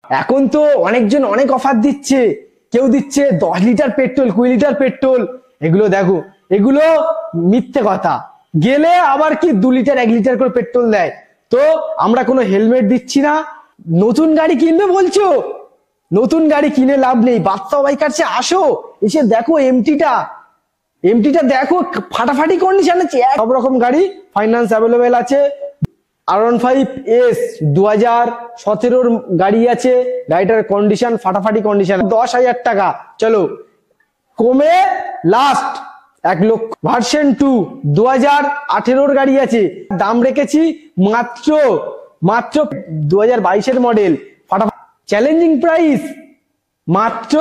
এখন তো অনেকজন অনেক অফার দিচ্ছে, কেউ দিচ্ছে 10 লিটার পেট্রোল, 20 লিটার পেট্রোল। এগুলো দেখো, এগুলো মিথ্যে কথা। গেলে আবার কি 2 লিটার 1 লিটার করে পেট্রোল দেয়। তো আমরা কোনো হেলমেট দিচ্ছি না। নতুন গাড়ি কিনবে বলছো, নতুন গাড়ি কিনে লাভ নেই। বাদশা বাইকার্সে আসো, এসে দেখো এমটিটা দেখো, ফাটাফাটি কন্ডিশন আছে। সব রকম গাড়ি ফাইন্যান্স অ্যাভেলেবেল আছে। R15S 2017 গাড়ি আছে। গাড়িটার কন্ডিশন ফাটাফাটি কন্ডিশন। 10,000 টাকা চলো কমে লাস্ট 1 লক্ষ। ভার্সন 2 2018 গাড়ি আছে, দাম রেখেছি মাত্র 2022 মডেল। ফাটাফাটি চ্যালেঞ্জিং প্রাইস মাত্র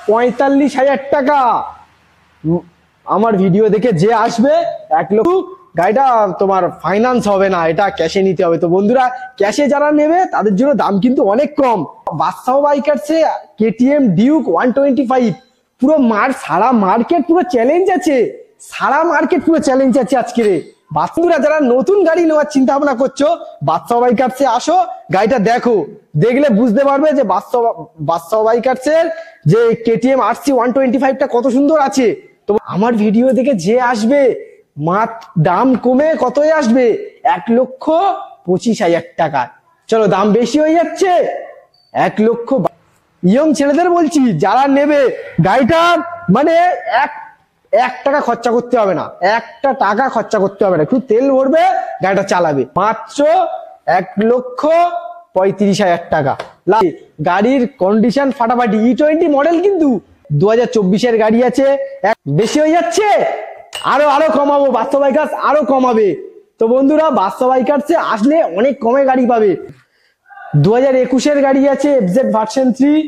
45,000 টাকা। আমার ভিডিও দেখে যে আসবে 1 লক্ষ। গাড়িটা তোমার ফাইন্যান্স হবে না, এটা ক্যাশে নিতে হবে। তো বন্ধুরা, ক্যাশে যারা নেবে তাদের জন্য দাম কিন্তু অনেক কম। বাদশা বাইকার্সে KTM ডিউক 125 পুরো সারা মার্কেট পুরো চ্যালেঞ্জ আছে, সারা মার্কেট পুরো চ্যালেঞ্জ আছে আজকে। বন্ধুরা, যারা নতুন গাড়ি নেওয়ার চিন্তা ভাবনা করছো, বাদশা বাইকার্সে আসো, গাড়িটা দেখো, দেখলে বুঝতে পারবে যে বাদশা বাইকার্সের যে KTM RC 125টা কত সুন্দর আছে। তো আমার ভিডিও দেখে যে আসবে, দাম কমে কত আসবে 1,25,000 টাকা। চলো, দাম বেশি হয়ে যাচ্ছে 1 লক্ষ। ইয়ং ছেলেদের বলছি, যারা নেবে গাড়িটা, মানে এক টাকা খরচা করতে হবে না, একটা টাকা খরচা করতে হবে না, একটু তেল ভরবে, গাড়িটা চালাবে। মাত্র 1,35,000 টাকা। গাড়ির কন্ডিশন ফাটাফাটি। E20 মডেল কিন্তু 2024 গাড়ি আছে। বেশি হয়ে যাচ্ছে, আরো কমাবো। বাদশা বাইকার্স আরো কমাবে। তো বন্ধুরা, বাদশা বাইকার্সে আসলে অনেক কমে গাড়ি পাবে। 2021 গাড়ি আছে FZ ভার্সন 3।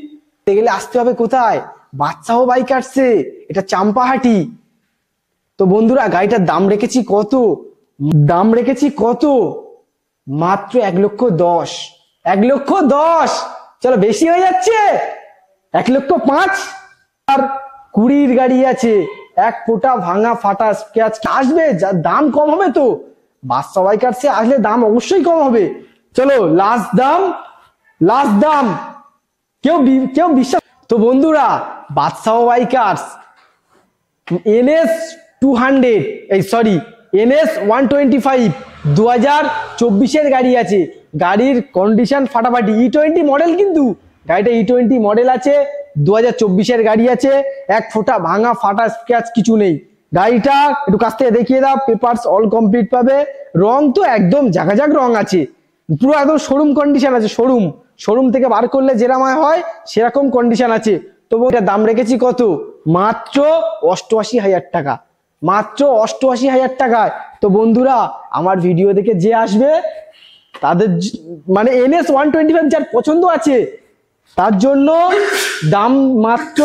গেলে আসতে হবে কোথায়? বাদশা বাইকার্সে, এটা চাম্পাহাটি। তো বন্ধুরা, গাড়িটার দাম রেখেছি কত? মাত্র 1,10,000। 1,10,000 চলো, বেশি হয়ে যাচ্ছে 1,05,000। আর 20 গাড়ি আছে, 1 ফোঁটা ভাঙা ফাটা স্ক্র্যাচ আসবে, যার দাম কম হবে। তো বাদশা বাইকার্সে আসলে দাম অবশ্যই কম হবে। চলো, লাস্ট দাম কেউ বিশ্বাস। তো বন্ধুরা, বাদশা বাইকার্স NS 125 2024 গাড়ি আছে। গাড়ির কন্ডিশন ফাটাফাটি। E20 মডেল কিন্তু গাড়িটা E20 মডেল আছে, 2024 গাড়ি আছে। 1 ফোঁটা ভাঙা ফাটা স্ক্র্যাচ কিছু নেই। গাড়িটা একটু কাছ থেকে দেখিয়ে দাও, পেপারস অল কমপ্লিট পাবে। রং তো একদম ঝাঁকাঝাঁক রং আছে, পুরো একদম শোরুম কন্ডিশন আছে। শোরুম থেকে বার করলে যেরকম হয় সেরকম কন্ডিশন আছে। তো এটার দাম রেখেছি কত? মাত্র 88,000 টাকা। মাত্র 88,000 টাকায়। তো বন্ধুরা, আমার ভিডিও দেখে যে আসবে, তাদের মানে NS 125 যার পছন্দ আছে, তার জন্য দাম মাত্র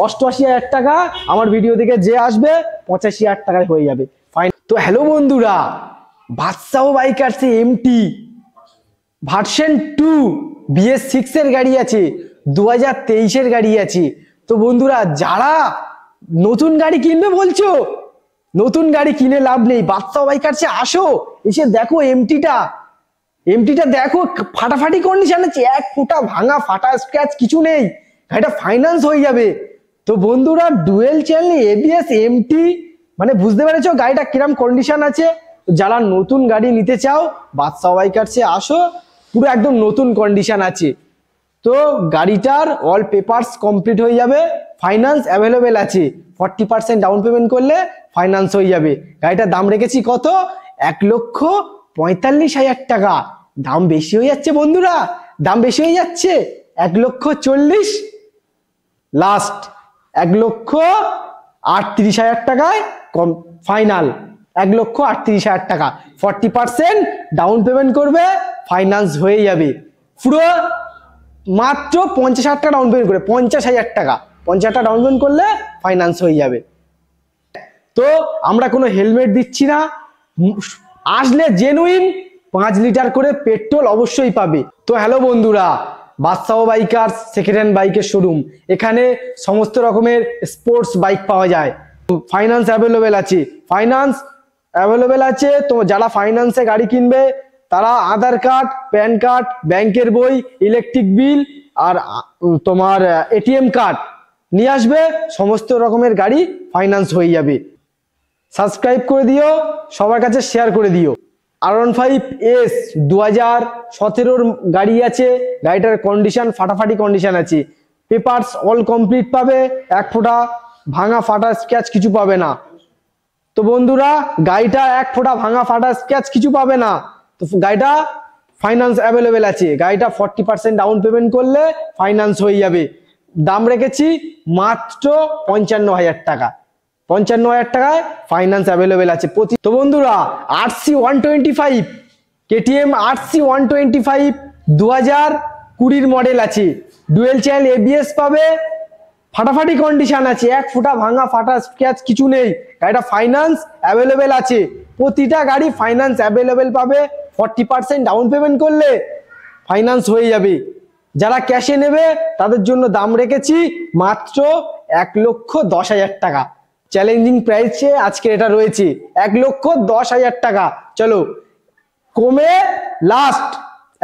88,000 টাকা। আমার ভিডিও দেখে যে আসবে 85,000 টাকায় হয়ে যাবে ফাইন। তো হ্যালো বন্ধুরা, বাদশা বাইকার্সে MT ভার্সন 2 BS6 গাড়ি আছে, 2023 গাড়ি আছে। তো বন্ধুরা, যারা নতুন গাড়ি কিনবে বলছো, নতুন গাড়ি কিনে লাভ নেই। বাদশা বাইকার্সে আসো, এসে দেখো এমটিটা দেখো, ফাটাফাটি কন্ডিশন আছে। 1 ফোঁটা ভাঙা ফাটা স্ক্র্যাচ কিছু নেই, গাড়িটা ফাইন্যান্স হয়ে যাবে। তো বন্ধুরা, ডুয়েল চ্যানেল ABS MT, মানে বুঝতে পেরেছো গাড়িটা কিরম কন্ডিশন আছে। যারা নতুন গাড়ি নিতে চাও, বাদশা বাইকার্সে আসো, পুরো একদম নতুন কন্ডিশন আছে। তো গাড়িটার অল পেপারস কমপ্লিট হয়ে যাবে, ফাইন্যান্স অ্যাভেলেবেল আছে। 40% ডাউন পেমেন্ট করলে ফাইন্যান্স হয়ে যাবে। গাড়িটার দাম রেখেছি কত? 1,45,000 টাকা। দাম বেশি হয়ে যাচ্ছে বন্ধুরা, দাম বেশি হয়ে যাচ্ছে। 1,40,000 লাস্ট, 1,38,000 টাকায় কম ফাইনাল। 1,38,000 টাকা 40% ডাউন পেমেন্ট করবে, ফাইন্যান্স হয়ে যাবে। পুরো মাত্র 50,000 টাকা ডাউন পেমেন্ট করে 50,000 টাকা, 50,000 টাকা ডাউন পেমেন্ট করলে ফাইন্যান্স হয়ে যাবে। তো আমরা কোনো হেলমেট দিচ্ছি না, আসলে জেনুইন 5 লিটার করে পেট্রোল অবশ্যই পাবে। তো হ্যালো বন্ধুরা, বাদশা বাইকার্স সেকেন্ড হ্যান্ড বাইকের শোরুম। এখানে সমস্ত রকমের স্পোর্টস বাইক পাওয়া যায়, ফাইন্যান্স অ্যাভেলেবেল আছে। তো যারা ফাইন্যান্সে গাড়ি কিনবে, তারা আধার কার্ড, প্যান কার্ড, ব্যাংকের বই, ইলেকট্রিক বিল আর তোমার এটিএম কার্ড নিয়ে আসবে, সমস্ত রকমের গাড়ি ফাইন্যান্স হয়ে যাবে। সাবস্ক্রাইব করে দিও, সবার কাছে শেয়ার করে দিও। R15S 2017 গাড়ি আছে, গাড়িটার কন্ডিশন ফাটাফাটি কন্ডিশন আছে, পেপারস অল কমপ্লিট পাবে, এক ফোঁটা ভাঙা ফাটা স্ক্র্যাচ কিছু পাবে না। তো বন্ধুরা গাড়িটা এক ফোঁটা ভাঙা ফাটা স্ক্র্যাচ কিছু পাবে না। তো গাড়িটা ফাইন্যান্স অ্যাভেলেবেল আছে, গাড়িটা 40% ডাউন পেমেন্ট করলে ফাইন্যান্স হয়ে যাবে। দাম রেখেছি মাত্র 55,000 টাকা, 55,000 টাকায় ফাইন্যান্স অ্যাভেলেবেল আছে। তো বন্ধুরা RC 125 KTM RC 125 2020 মডেল আছে, ডুয়েল চ্যানেল ABS পাবে, ফাটাফাটি কন্ডিশন আছে, এক ফোঁটা ভাঙা ফাটা স্ক্র্যাচ কিছু নেই। গাড়িটা ফাইন্যান্স অ্যাভেলেবেল আছে, প্রতিটা গাড়ি ফাইন্যান্স অ্যাভেলেবেল পাবে। 40% ডাউন পেমেন্ট করলে ফাইন্যান্স হয়ে যাবে। যারা ক্যাশে নেবে তাদের জন্য দাম রেখেছি মাত্র 1,10,000 টাকা। চ্যালেঞ্জিং প্রাইসে আজকে এটা রয়েছে 1,10,000 টাকা। চলো কমে লাস্ট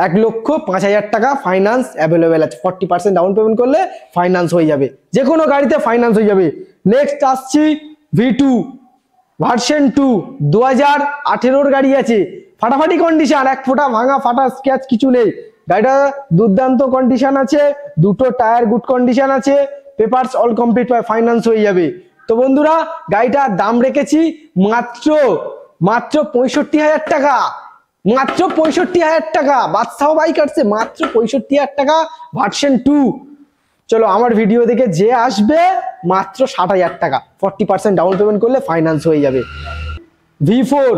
1,05,000 টাকা ফাইন্যান্স অ্যাভেলেবেল আছে। 40% ডাউন পেমেন্ট করলে ফাইন্যান্স হয়ে যাবে, যে কোনো গাড়িতে ফাইন্যান্স হয়ে যাবে। নেক্সট আসছি V2 ভার্সন 2 2018 গাড়ি আছে, ফাটাফাটি কন্ডিশন, এক ফোঁটা ভাঙা ফাটা স্ক্র্যাচ কিছু নেই। গাড়িটা দুর্দান্ত কন্ডিশন আছে, দুটো টায়ার গুড কন্ডিশন আছে, পেপারস অল কমপ্লিট পায়, ফাইন্যান্স হয়ে যাবে। তো বন্ধুরা গাড়িটার দাম রেখেছি মাত্র 65,000 টাকা, মাত্র 65,000 টাকা। বাদশাহ বাইক আসছে মাত্র 65,000 টাকা ভার্সন 2। চলো আমার ভিডিও দেখে যে আসবে মাত্র 60,000 টাকা, 40% ডাউন পেমেন্ট করলে ফাইন্যান্স হয়ে যাবে। V4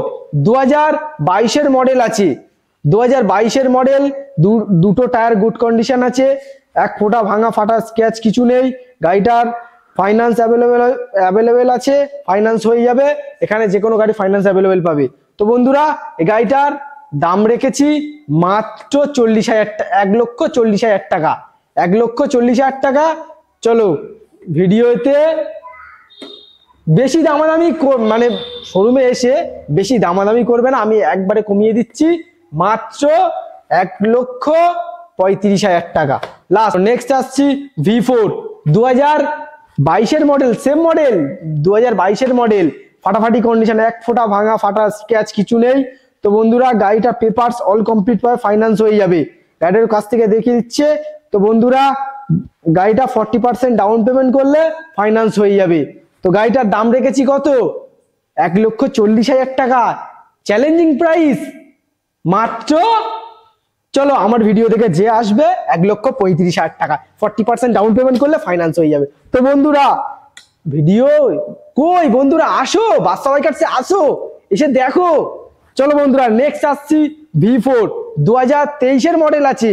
2022 মডেল আছে, 2022 মডেল, দুটো টায়ার গুড কন্ডিশন আছে, এক ফোঁটা ভাঙা ফাটা স্ক্র্যাচ কিছু নেই। গাড়িটার ফাইন্যান্স অ্যাভেলেবেল আছে, ফাইন্যান্স হয়ে যাবে। এখানে যে কোনো গাড়ি ফাইন্যান্স অ্যাভেলেবেল পাবে। তো বন্ধুরা এই গাড়িটার দাম রেখেছি মাত্র 40,000 টাকা, 1,40,000 টাকা, 1,40,000 টাকা। চলো ভিডিওতে বেশি দামাদামি মানে শোরুমে এসে বেশি দামাদামি করবে না, আমি একবারে কমিয়ে দিচ্ছি মাত্র 1,35,000 টাকা লাস্ট। নেক্সট আসছি V4 2022 model, same model 2022 model, ফাটাফাটি কন্ডিশন, এক ফোঁটা ভাঙা ফাটা স্ক্র্যাচ কিছু নেই। তো বন্ধুরা গাড়িটা পেপারস অল কমপ্লিট পাবে, ফাইন্যান্স হয়ে যাবে। গাড়িটার কাছ থেকে দেখিয়ে দিচ্ছে। তো বন্ধুরা গাড়িটা 40% ডাউন পেমেন্ট করলে ফাইন্যান্স হয়ে যাবে। তো গাড়িটার দাম রেখেছি কত? 1,40,000 টাকা, চ্যালেঞ্জিং প্রাইস মাত্র। চলো আমার ভিডিও দেখে যে আসবে 1,35,000 টাকা, 40% ডাউন পেমেন্ট করলে ফাইন্যান্স হয়ে যাবে। তো বন্ধুরা ভিডিও কই, বন্ধুরা আসো, বাদশাহ বাইকার্সে আসো, এসে দেখো। চলো বন্ধুরা নেক্সট আসছি V4 2023 মডেল আছে,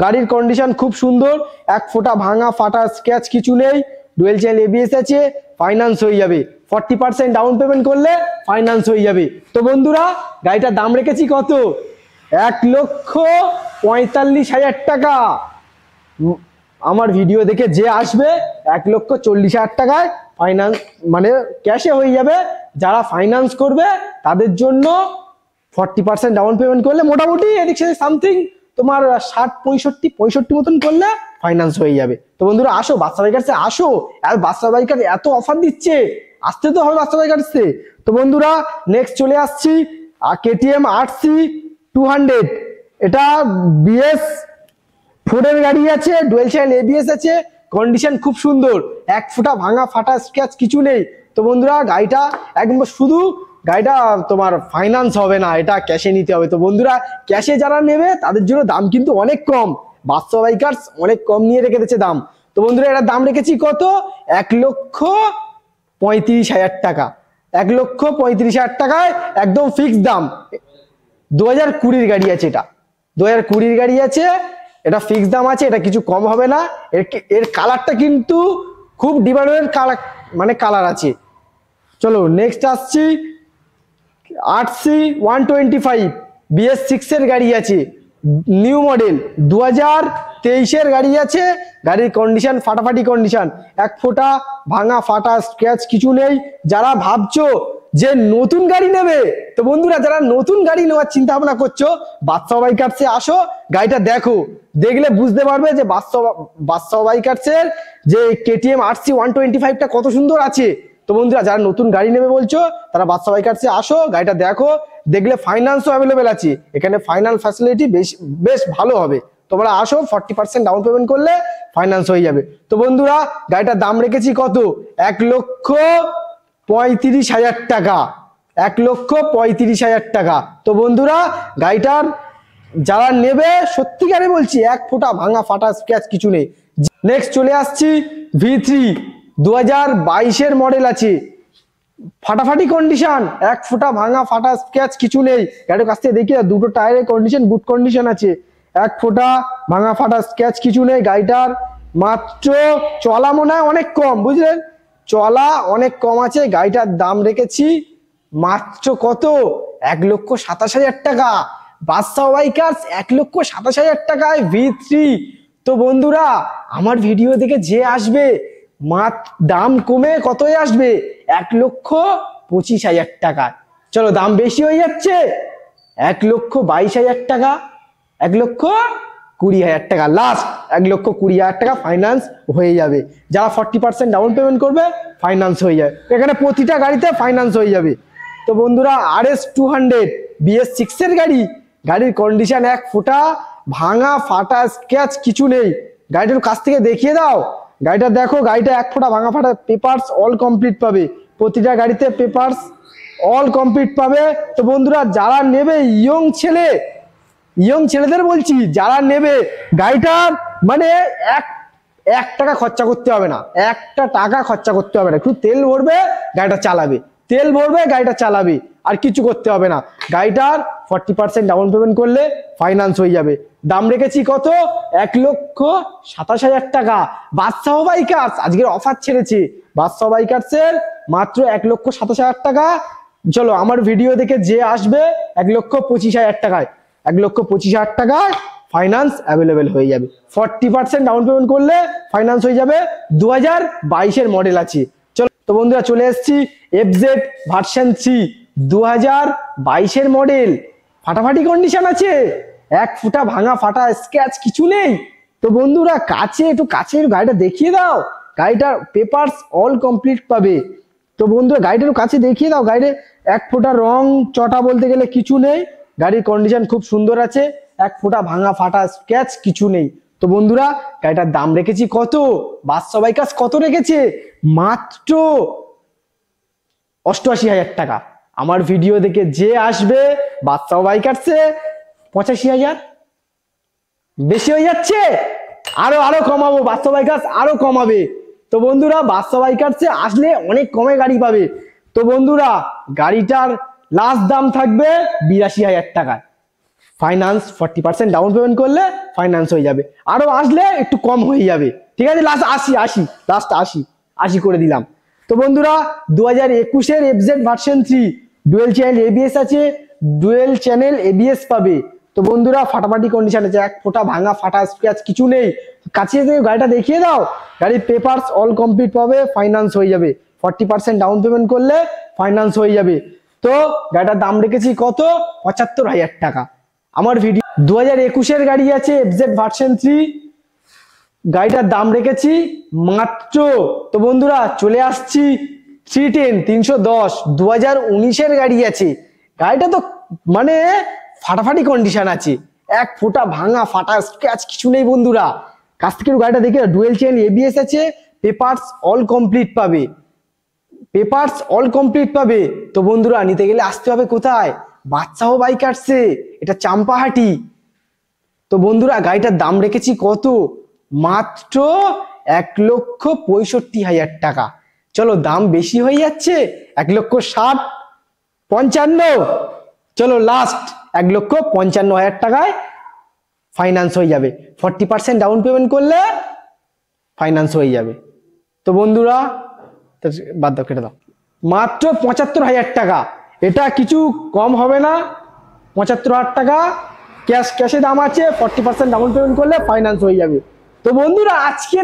গাড়ির কন্ডিশন খুব সুন্দর, এক ফোঁটা ভাঙা ফাটা স্ক্র্যাচ কিছু নেই, ডুয়েল চ্যানেল ABS আছে, ফাইন্যান্স হয়ে যাবে। 40% ডাউন পেমেন্ট করলে ফাইন্যান্স হয়ে যাবে। তো বন্ধুরা গাড়িটার দাম রেখেছি কত? 1,45,000 টাকা। আমার ভিডিও দেখে যে আসবে 1,40,000 টাকায় ফাইন্যান্স মানে ক্যাশে হয়ে যাবে। যারা ফাইন্যান্স করবে তাদের জন্য 40% ডাউন পেমেন্ট করলে মোটামুটি এদিক সেদিক সামথিং তোমার 60-65 মতন করলে ফাইন্যান্স হয়ে যাবে। তো বন্ধুরা আসো বাদশাহ বাইকার্সে আসো, আর বাদশাহ বাইকার এত অফার দিচ্ছে, আসতে তো হবে বাদশাহ বাইকার্সে। তো বন্ধুরা নেক্সট চলে আসছি KTM RC 200, এটা BS4 এর গাড়ি আছে, ডুয়েল চ্যানেল ABS আছে, কন্ডিশন খুব সুন্দর, এক ফোঁটা ভাঙা ফাটা স্ক্র্যাচ কিছু নেই। তো বন্ধুরা গাড়িটা একদম শুধু গাড়িটা তোমার ফাইন্যান্স হবে না, এটা ক্যাশে নিতে হবে। তো বন্ধুরা ক্যাশে যারা নেবে তাদের জন্য দাম কিন্তু অনেক কম, বাদশাহ বাইকার্স অনেক কম নিয়ে রেখে দিয়েছে দাম। তো বন্ধুরা এটার দাম রেখেছি কত? 1,35,000 টাকা, 1,35,000 টাকায় একদম ফিক্সড দাম। 2020 গাড়ি আছে, এটা 2020 গাড়ি আছে, এটা ফিক্সড দাম আছে, এটা কিছু কম হবে না। এর কালারটা কিন্তু খুব ডিমান্ডেড কালার, মানে কালার আছে। চলো নেক্সট আসছি RC 125 BS6 এর গাড়ি আছে, নিউ মডেল 2023 গাড়ি আছে, গাড়ির কন্ডিশন ফাটাফাটি কন্ডিশন, এক ফোঁটা ভাঙা ফাটা স্ক্র্যাচ কিছু নেই। যারা ভাবছো যে নতুন গাড়ি নেবে, তো বন্ধুরা যারা নতুন গাড়ি নেওয়ার চিন্তা ভাবনা করছো, বাদশাহ বাইকার্সে আসো, গাড়িটা দেখো, দেখলে বুঝতে পারবে যে বাদশাহ বাইকার্সের যে কেটিএম আরসি 125টা কত সুন্দর আছে। তো বন্ধুরা যারা নতুন গাড়ি নেবে বলছো, তারা বাদশাহ বাইকার্সে আসো, গাড়িটা দেখো, দেখলে ফাইন্যান্সও অ্যাভেলেবেল আছে, এখানে ফাইন্যান্স ফ্যাসিলিটি বেশ ভালো হবে। তোমরা আসো, 40% ডাউন পেমেন্ট করলে ফাইন্যান্স হয়ে যাবে। তো বন্ধুরা গাড়িটার দাম রেখেছি কত, 1,35,000 টাকা, 1,35,000 টাকা। তো বন্ধুরা গাড়িটার যারা নেবে সত্যিকারে বলছি, এক ফোঁটা ভাঙা ফাটা স্ক্র্যাচ কিছু নেই। নেক্সট চলে আসছি V3, 2022-এর মডেল আছে, ফাটাফাটি কন্ডিশন, এক ফোঁটা ভাঙা ফাটা স্ক্র্যাচ কিছু নেই। গাড়ির কাছ থেকে দেখি দুটো টায়ারের কন্ডিশন গুড কন্ডিশন আছে, এক ফোঁটা ভাঙা ফাটা স্ক্র্যাচ কিছু নেই। গাড়িটার মাত্র চলা মনে হয় অনেক কম, বুঝলেন, চলা অনেক কম আছে। গাড়িটার দাম রেখেছি মাত্র কত, 1,27,000 টাকা। বাদশাহ বাইকার্স 1,27,000 টাকায় V3। তো বন্ধুরা আমার ভিডিও দেখে যে আসবে, দাম কমে কতই আসবে, 1,25,000 টাকা। চলো দাম বেশি হয়ে যাচ্ছে, 1,22,000 টাকা, 1,20,000 টাকা, লাস্ট 1,20,000 টাকা ফাইন্যান্স হয়ে যাবে। যারা 40% ডাউন পেমেন্ট করবে ফাইন্যান্স হয়ে যাবে, এখানে প্রতিটা গাড়িতে ফাইন্যান্স হয়ে যাবে। তো বন্ধুরা RS 200 BS6 এর গাড়ি, গাড়ির কন্ডিশন এক ফোঁটা ভাঙা ফাটা স্ক্র্যাচ কিছু নেই। গাড়িটার কাছ থেকে দেখিয়ে দাও, গাড়িটা দেখো, গাড়িটা এক ফোঁটা ভাঙা ফাটা, পেপারস অল কমপ্লিট পাবে, প্রতিটা গাড়িতে পেপারস অল কমপ্লিট পাবে। তো বন্ধুরা যারা নেবে, ইয়ং ছেলেদের বলছি, যারা নেবে গাড়িটার মানে এক টাকা খরচা করতে হবে না, একটা টাকা খরচা করতে হবে না, একটু তেল ভরবে গাড়িটা চালাবে, তেল ভরবে গাড়িটা চালাবে, আর কিছু করতে হবে না। গাড়িটার 40% ডাউন পেমেন্ট করলে ফাইন্যান্স হয়ে যাবে। দাম রেখেছি কত, 1,27,000 টাকা। বাদশাহ বাইকার্স আজকের অফার ছেড়েছে, বাদশাহ বাইকার্সের মাত্র 1,27,000 টাকা। চলো আমার ভিডিও দেখে যে আসবে 1,25,000 টাকায়, 1,25,000 টাকায় ফাইন্যান্স অ্যাভেলেবেল হয়ে যাবে। 40% ডাউন পেমেন্ট করলে ফাইন্যান্স হয়ে যাবে। 2022-এর মডেল আছে। চলো তো বন্ধুরা চলে এসেছি FZ ভার্সন 3, 2022-এর মডেল, ফাটাফাটি কন্ডিশন আছে, এক ফুটা ভাঙা ফাটা স্ক্র্যাচ কিছু নেই। তো বন্ধুরা একটু কাছে গাড়িটা দেখিয়ে দাও, গাড়িটার পেপারস অল কমপ্লিট পাবে। তো বন্ধুরা গাড়িটার কাছে দেখিয়ে দাও, গাড়ির এক ফোঁটা রং চটা বলতে গেলে কিছু নেই, গাড়ির কন্ডিশন খুব সুন্দর আছে, এক ফোঁটা ভাঙা ফাটা স্ক্র্যাচ কিছু নেই। তো বন্ধুরা গাড়িটার দাম রেখেছি কত, বাদশাহ বাইকার্স কত রেখেছে, মাত্র 88,000 টাকা। আমার ভিডিও দেখে যে আসবে বাদশাহ বাইকার্সে 85,000, বেশি হয়ে যাচ্ছে, আরো কমাবো, বাদশাহ বাইকার্স আরো কমাবে। তো বন্ধুরা বাদশাহ বাইকার্সে আসলে অনেক কমে গাড়ি পাবে। তো বন্ধুরা গাড়িটার লাস্ট দাম থাকবে 82,000 টাকায়, ফাইন্যান্স 40% ডাউন পেমেন্ট করলে ফাইন্যান্স হয়ে যাবে, আরো আসলে একটু কম হয়ে যাবে, ঠিক আছে, লাস্ট 80 করে দিলাম। তো বন্ধুরা 2021-এর FZ version 3, dual channel ABS আছে, ডুয়েল চ্যানেল ABS পাবে। তো বন্ধুরা ফাটাফাটি কন্ডিশন আছে, এক ফোঁটা ভাঙা ফাটা স্ক্র্যাচ কিছু নেই। কাছে গাড়িটা দেখিয়ে দাও, গাড়ির পেপারস অল কমপ্লিট পাবে, ফাইন্যান্স হয়ে যাবে, 40% ডাউন পেমেন্ট করলে ফাইন্যান্স হয়ে যাবে। তো গাড়িটার দাম রেখেছি কত, 75,000 টাকা। আমার ভিডিও 2021-এর গাড়ি আছে FZ ভার্সন 3, গাড়িটার দাম রেখেছি মাত্র, তো বন্ধুরা চলে আসছি 310 2019-এর গাড়ি আছে, গাড়িটা তো মানে ফাটাফাটি কন্ডিশন আছে, এক ফোঁটা ভাঙা ফাটা স্ক্র্যাচ কিছু নেই। বন্ধুরা কাছ থেকে গাড়িটা দেখে, ডুয়েল চ্যানেল ABS আছে, পেপারস অল কমপ্লিট পাবে, তো বন্ধুরা নিতে গেলে আসতে হবে কোথায়, বাদশাহ বাইকার্সে, এটা চাম্পাহাটি। তো বন্ধুরা গাড়িটার দাম রেখেছি কত, মাত্র 1,65,000 টাকা। চলো দাম বেশি হয়ে যাচ্ছে, 1,60,000, 55, চলো লাস্ট 1,55,000 টাকায় ফাইন্যান্স হয়ে যাবে, 40% ডাউন পেমেন্ট করলে ফাইন্যান্স হয়ে যাবে। তো বন্ধুরা বাদ দাও, কেটে দাও, মাত্র 75,000 টাকা, এটা কিছু কম হবে না, 75,000 টাকা ক্যাশে দাম আছে, 40% ডাউন পেমেন্ট করলে ফাইন্যান্স হয়ে যাবে। তো বন্ধুরা আজকে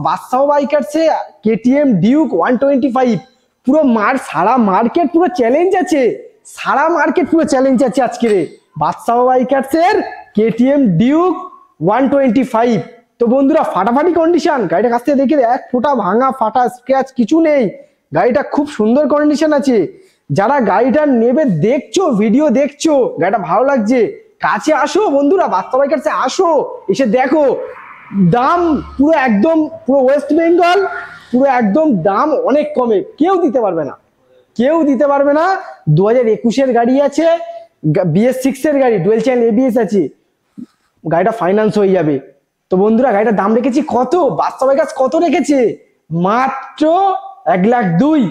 বাদশাহ বাইকার্সে KTM ডিউক 125 পুরো সারা মার্কেট পুরো চ্যালেঞ্জ আছে, সারা মার্কেট পুরো চ্যালেঞ্জ আছে আজকে বাদশাহ বাইকার্সের কেটিএম ডিউক 125। তো বন্ধুরা ফাটাফাটি কন্ডিশন, গাড়িটা কাছ থেকে দেখে এক ফোঁটা ভাঙা ফাটা স্ক্র্যাচ কিছু নেই, গাড়িটা খুব সুন্দর কন্ডিশন আছে। যারা গাড়িটা নেবে দেখছো, ভিডিও দেখছো, গাড়িটা ভালো লাগছে, কাছে আসো বন্ধুরা, বাদশাহ বাইকার্সে আসো, এসে দেখো। দাম পুরো একদম পুরো ওয়েস্ট বেঙ্গল পুরো একদম দাম অনেক কমে, কেউ দিতে পারবে না, কেউ দিতে পারবে না। 2021-এর গাড়ি আছে, BS6 এর গাড়ি, ডুয়েল চ্যানেল ABS আছে, গাড়িটা ফাইন্যান্স হয়ে যাবে। তো বন্ধুরা গাড়িটার দাম রেখেছি কত, বাদশাহ বাইকার্স কত রেখেছে, মাত্র 1,02,000।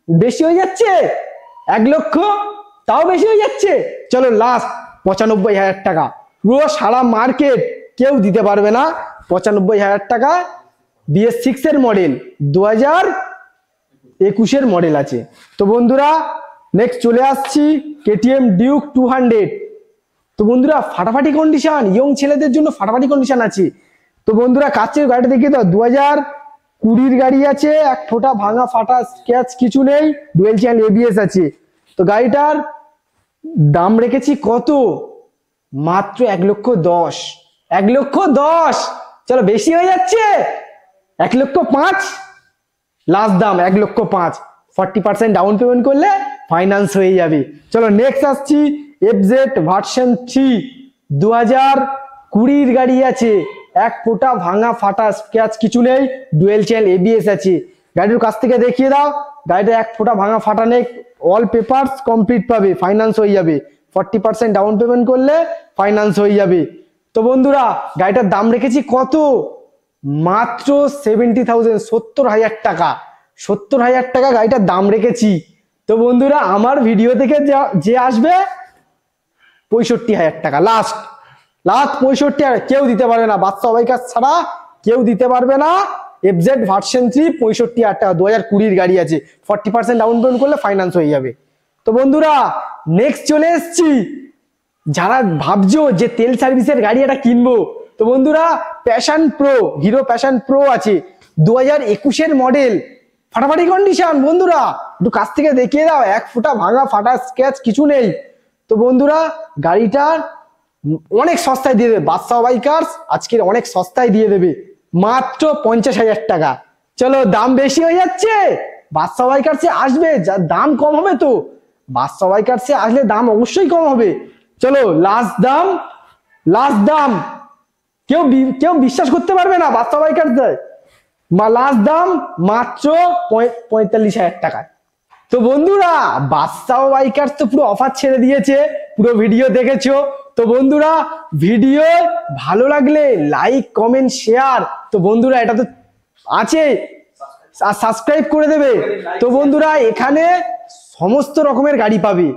বেশি হয়ে যাচ্ছে 1 লক্ষ, তাও বেশি হয়ে যাচ্ছে। চলো লাস্ট 95,000 টাকা, পুরো সারা মার্কেট কেউ দিতে পারবে না। 95,000 টাকা BS6 এর মডেল, 2021-এর মডেল আছে। তো বন্ধুরা নেক্সট চলে আসছি কেটিএম ডিউক 200। তো বন্ধুরা ফাটাফাটি কন্ডিশন, ইয়ং ছেলেদের জন্য ফাটাফাটি কন্ডিশন আছে। তো বন্ধুরা কাছের গাড়িটা দেখিয়ে দাও, 2020-এর গাড়ি আছে, এক ফোঁটা ভাঙা ফাটা স্ক্র্যাচ কিছু নেই, ডুয়েল চ্যানেল ABS আছে। তো গাড়িটার দাম রেখেছি কত, মাত্র 1,10,000। 1,10,000, চলো বেশি হয়ে যাচ্ছে, 1,05,000 লাস্ট দাম, 1,05,000। 40% ডাউন পেমেন্ট করলে ফাইন্যান্স হয়ে যাবে। চলো নেক্সট আসছি FZ ভার্সন 3, 2020-এর গাড়ি আছে, এক ফোঁটা ভাঙা ফাটা স্ক্র্যাচ কিছু নেই, ডুয়েল চ্যানেল ABS আছে। গাড়ির কাছ থেকে দেখিয়ে দাও, গাড়িটা এক ফোঁটা ভাঙা ফাটা নেই, অল পেপারস কমপ্লিট পাবে, ফাইন্যান্স হয়ে যাবে। 40% ডাউন পেমেন্ট করলে ফাইন্যান্স হয়ে যাবে। তো বন্ধুরা গাড়িটার দাম রেখেছি কত, মাত্র 70,000, 70,000 টাকা। 70,000 টাকা গাড়িটার দাম রেখেছি। তো বন্ধুরা আমার ভিডিও থেকে যে আসবে 65,000 টাকা, লাস্ট 65,000, কেউ দিতে পারবে না, বাদশাহ বাইকার্স ছাড়া কেউ দিতে পারবে না। FZ ভার্সন 3 65,000 টাকা, 2020-এর গাড়ি আছে, 40% ডাউন পেমেন্ট করলে ফাইন্যান্স হয়ে যাবে। তো বন্ধুরা নেক্সট চলে এসছি, যারা ভাবছো যে তেল সার্ভিসের গাড়ি এটা কিনবো, তো বন্ধুরা passion pro, hero passion pro আছে, 2021-এর মডেল, ফাটাফাটি কন্ডিশন। বন্ধুরা একটু কাছ থেকে দেখিয়ে দাও, এক ফোঁটা ভাঙা ফাটা স্ক্র্যাচ কিছু নেই। তো বন্ধুরা গাড়িটার অনেক সস্তায় দিয়ে দেবে বাদশাহ বাইকার্স, আজকের অনেক সস্তায় দিয়ে দেবে, মাত্র 50,000 টাকা। চলো দাম বেশি হয়ে যাচ্ছে, বাদশাহ বাইকার্সে আসবে, যার দাম কম হবে, তো বাদশাহ বাইকার্সে আসলে দাম অবশ্যই কম হবে। চলো লাস্ট দাম, লাস্ট দাম, কেউ বিশ্বাস করতে পারবে না, বাদশাহ বাইকার্স দেয় লাস্ট দাম মাত্র 45,000 টাকায়। তো বন্ধুরা বাদশাহ বাইকার্স তো পুরো অফার ছেড়ে দিয়েছে, পুরো ভিডিও দেখেছো। তো বন্ধুরা ভিডিও ভালো লাগলে লাইক কমেন্ট শেয়ার, তো বন্ধুরা এটা তো আছে, আর সাবস্ক্রাইব করে দেবে। তো বন্ধুরা এখানে সমস্ত রকমের গাড়ি পাবে।